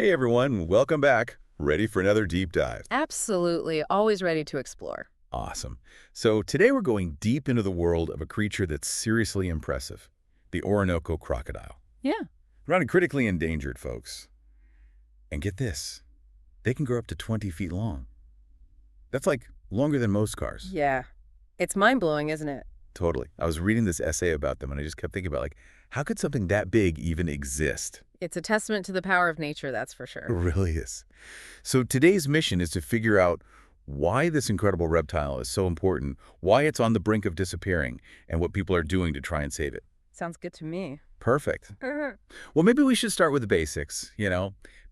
Hey everyone, welcome back. Ready for another deep dive? Absolutely. Always ready to explore. Awesome. So today we're going deep into the world of a creature that's seriously impressive, the Orinoco crocodile. Yeah. Running critically endangered, folks. And get this, they can grow up to 20 feet long. That's like longer than most cars. Yeah. It's mind-blowing, isn't it? Totally. I was reading this essay about them and I just kept thinking about how could something that big even exist? It's a testament to the power of nature, that's for It sure. really is. So today's mission is to figure out why this incredible reptile is so important, why it's on the brink of disappearing, and what people are doing to try and save it. Sounds good to me. Perfect. Well, maybe we should start with the basics.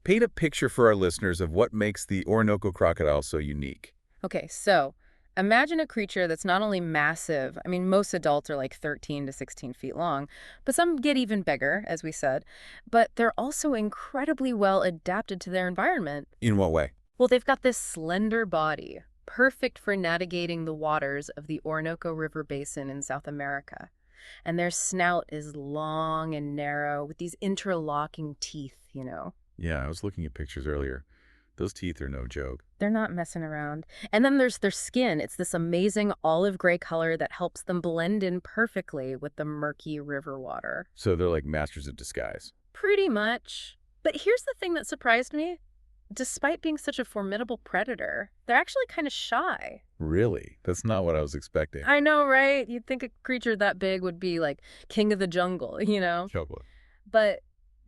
Paint a picture for our listeners of what makes the Orinoco crocodile so unique. Okay, so imagine a creature that's not only massive, I mean, most adults are like 13 to 16 feet long, but some get even bigger, as we said, but they're also incredibly well adapted to their environment. In what way? Well, they've got this slender body, perfect for navigating the waters of the Orinoco River Basin in South America. And their snout is long and narrow with these interlocking teeth. Yeah, I was looking at pictures earlier. Those teeth are no joke. They're not messing around. And then there's their skin. It's this amazing olive gray color that helps them blend in perfectly with the murky river water. So they're like masters of disguise. Pretty much. But here's the thing that surprised me. Despite being such a formidable predator, they're actually kind of shy. Really? That's not what I was expecting. I know, right? You'd think a creature that big would be like king of the jungle. Chocolate. But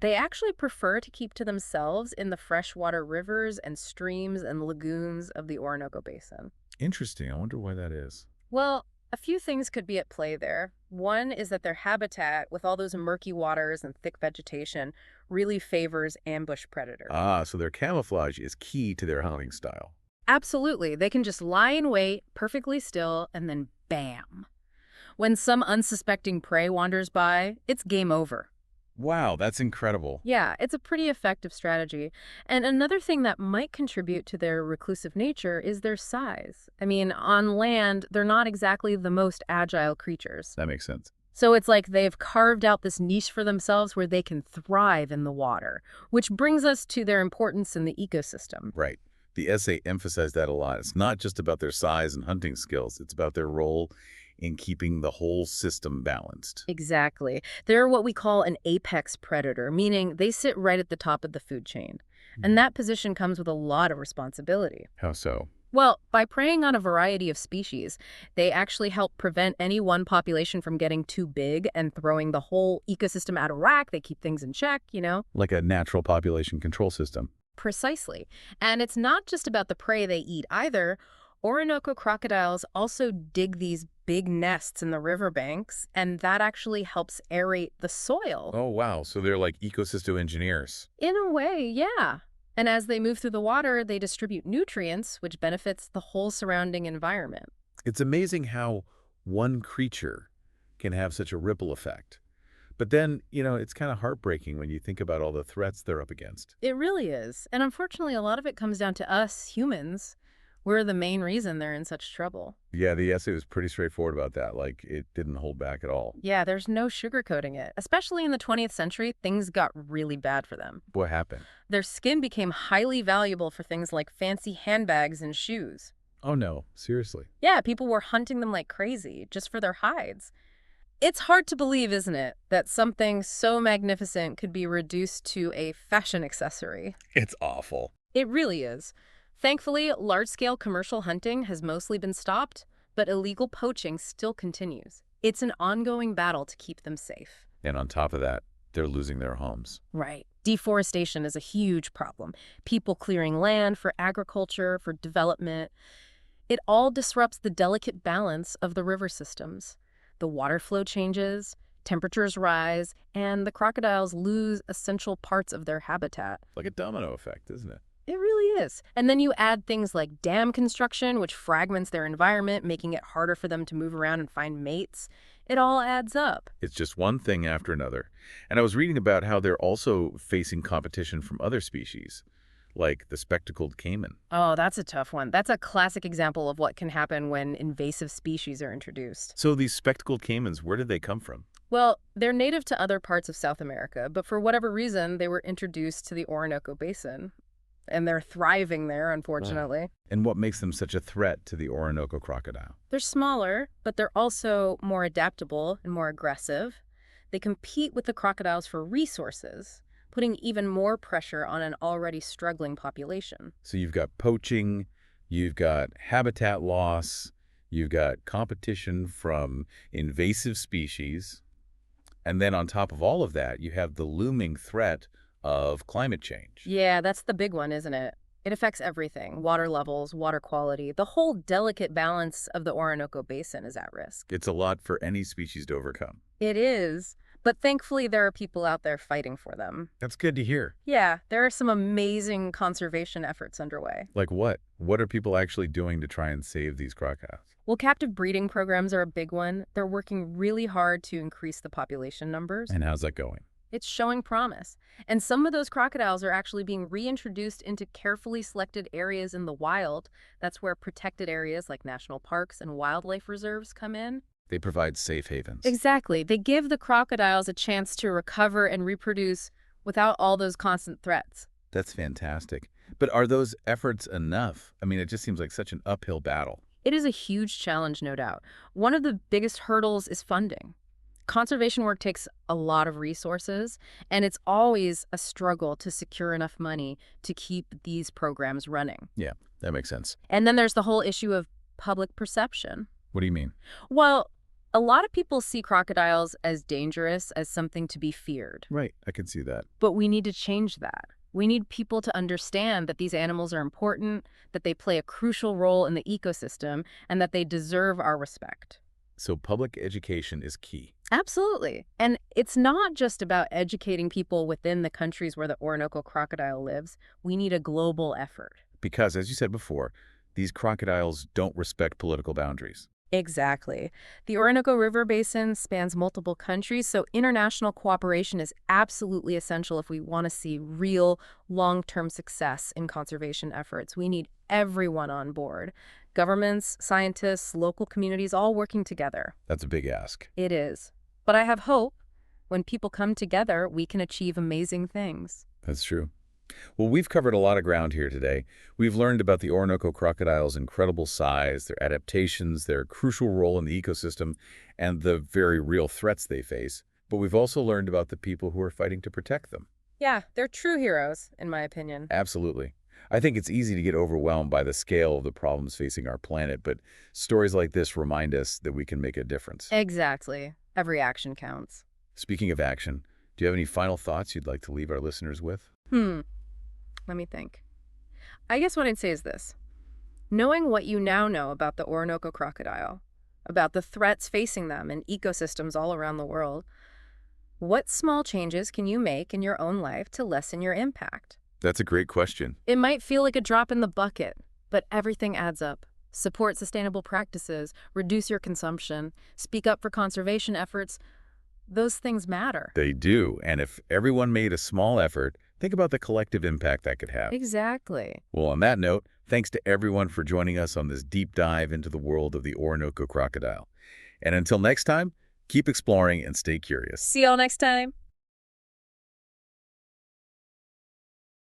they actually prefer to keep to themselves in the freshwater rivers and streams and lagoons of the Orinoco Basin. Interesting. I wonder why that is. Well, a few things could be at play there. One is that their habitat, with all those murky waters and thick vegetation, really favors ambush predators. Ah, so their camouflage is key to their hunting style. Absolutely. They can just lie in wait, perfectly still, and then bam. When some unsuspecting prey wanders by, it's game over. Wow, that's incredible. Yeah, it's a pretty effective strategy. And another thing that might contribute to their reclusive nature is their size. I mean, on land, they're not exactly the most agile creatures. That makes sense. So it's like they've carved out this niche for themselves where they can thrive in the water, which brings us to their importance in the ecosystem. Right. The essay emphasized that a lot. It's not just about their size and hunting skills. It's about their role in keeping the whole system balanced. Exactly. They're what we call an apex predator, meaning they sit right at the top of the food chain. And that position comes with a lot of responsibility. How so? Well, by preying on a variety of species, they actually help prevent any one population from getting too big and throwing the whole ecosystem out of whack. They keep things in check. Like a natural population control system. Precisely. And it's not just about the prey they eat either. Orinoco crocodiles also dig these big nests in the riverbanks, and that actually helps aerate the soil. Oh, wow. So they're like ecosystem engineers. In a way, yeah. And as they move through the water, they distribute nutrients, which benefits the whole surrounding environment. It's amazing how one creature can have such a ripple effect. But then, it's kind of heartbreaking when you think about all the threats they're up against. It really is. And unfortunately, a lot of it comes down to us humans. We're the main reason they're in such trouble. Yeah, the essay was pretty straightforward about that. It didn't hold back at all. Yeah, there's no sugarcoating it. Especially in the 20th century, things got really bad for them. What happened? Their skin became highly valuable for things like fancy handbags and shoes. Oh, no. Seriously. Yeah, people were hunting them like crazy just for their hides. It's hard to believe, isn't it, that something so magnificent could be reduced to a fashion accessory. It's awful. It really is. Thankfully, large-scale commercial hunting has mostly been stopped, but illegal poaching still continues. It's an ongoing battle to keep them safe. And on top of that, they're losing their homes. Right. Deforestation is a huge problem. People clearing land for agriculture, for development. It all disrupts the delicate balance of the river systems. The water flow changes, temperatures rise, and the crocodiles lose essential parts of their habitat. Like a domino effect, isn't it? It really is. And then you add things like dam construction, which fragments their environment, making it harder for them to move around and find mates. It all adds up. It's just one thing after another. And I was reading about how they're also facing competition from other species, like the spectacled caiman. Oh, that's a tough one. That's a classic example of what can happen when invasive species are introduced. So these spectacled caimans, where did they come from? Well, they're native to other parts of South America, but for whatever reason, they were introduced to the Orinoco Basin, and they're thriving there, Right. unfortunately. And what makes them such a threat to the Orinoco crocodile? They're smaller, but they're also more adaptable and more aggressive. They compete with the crocodiles for resources, putting even more pressure on an already struggling population. So you've got poaching, you've got habitat loss, you've got competition from invasive species, and then on top of all of that, you have the looming threat of climate change. Yeah, that's the big one, isn't it? It affects everything: water levels, water quality. The whole delicate balance of the Orinoco Basin is at risk. It's a lot for any species to overcome. It is, but thankfully there are people out there fighting for them. That's good to hear. Yeah, there are some amazing conservation efforts underway. Like what? What are people actually doing to try and save these crocodiles? Well, captive breeding programs are a big one. They're working really hard to increase the population numbers. And how's that going? It's showing promise. And some of those crocodiles are actually being reintroduced into carefully selected areas in the wild. That's where protected areas like national parks and wildlife reserves come in. They provide safe havens. Exactly. They give the crocodiles a chance to recover and reproduce without all those constant threats. That's fantastic. But are those efforts enough? I mean, it just seems like such an uphill battle. It is a huge challenge, no doubt. One of the biggest hurdles is funding. Conservation work takes a lot of resources, and it's always a struggle to secure enough money to keep these programs running. Yeah, that makes sense. And then there's the whole issue of public perception. What do you mean? Well, a lot of people see crocodiles as dangerous, as something to be feared. Right, I can see that. But we need to change that. We need people to understand that these animals are important, that they play a crucial role in the ecosystem, and that they deserve our respect. So public education is key. Absolutely. And it's not just about educating people within the countries where the Orinoco crocodile lives. We need a global effort. Because, as you said before, these crocodiles don't respect political boundaries. Exactly. The Orinoco River Basin spans multiple countries, so international cooperation is absolutely essential if we want to see real long-term success in conservation efforts. We need everyone on board. Governments, scientists, local communities all working together. That's a big ask. It is. But I have hope. When people come together, we can achieve amazing things. That's true. Well, we've covered a lot of ground here today. We've learned about the Orinoco crocodile's incredible size, their adaptations, their crucial role in the ecosystem, and the very real threats they face. But we've also learned about the people who are fighting to protect them. Yeah, they're true heroes, in my opinion. Absolutely. I think it's easy to get overwhelmed by the scale of the problems facing our planet, but stories like this remind us that we can make a difference. Exactly. Every action counts. Speaking of action, do you have any final thoughts you'd like to leave our listeners with? Let me think. I guess what I'd say is this. Knowing what you now know about the Orinoco crocodile, about the threats facing them and ecosystems all around the world, what small changes can you make in your own life to lessen your impact? That's a great question. It might feel like a drop in the bucket, but everything adds up. Support sustainable practices, reduce your consumption, speak up for conservation efforts. Those things matter. They do, and if everyone made a small effort, think about the collective impact that could have. Exactly. Well, on that note, thanks to everyone for joining us on this deep dive into the world of the Orinoco crocodile. And until next time, keep exploring and stay curious. See y'all next time.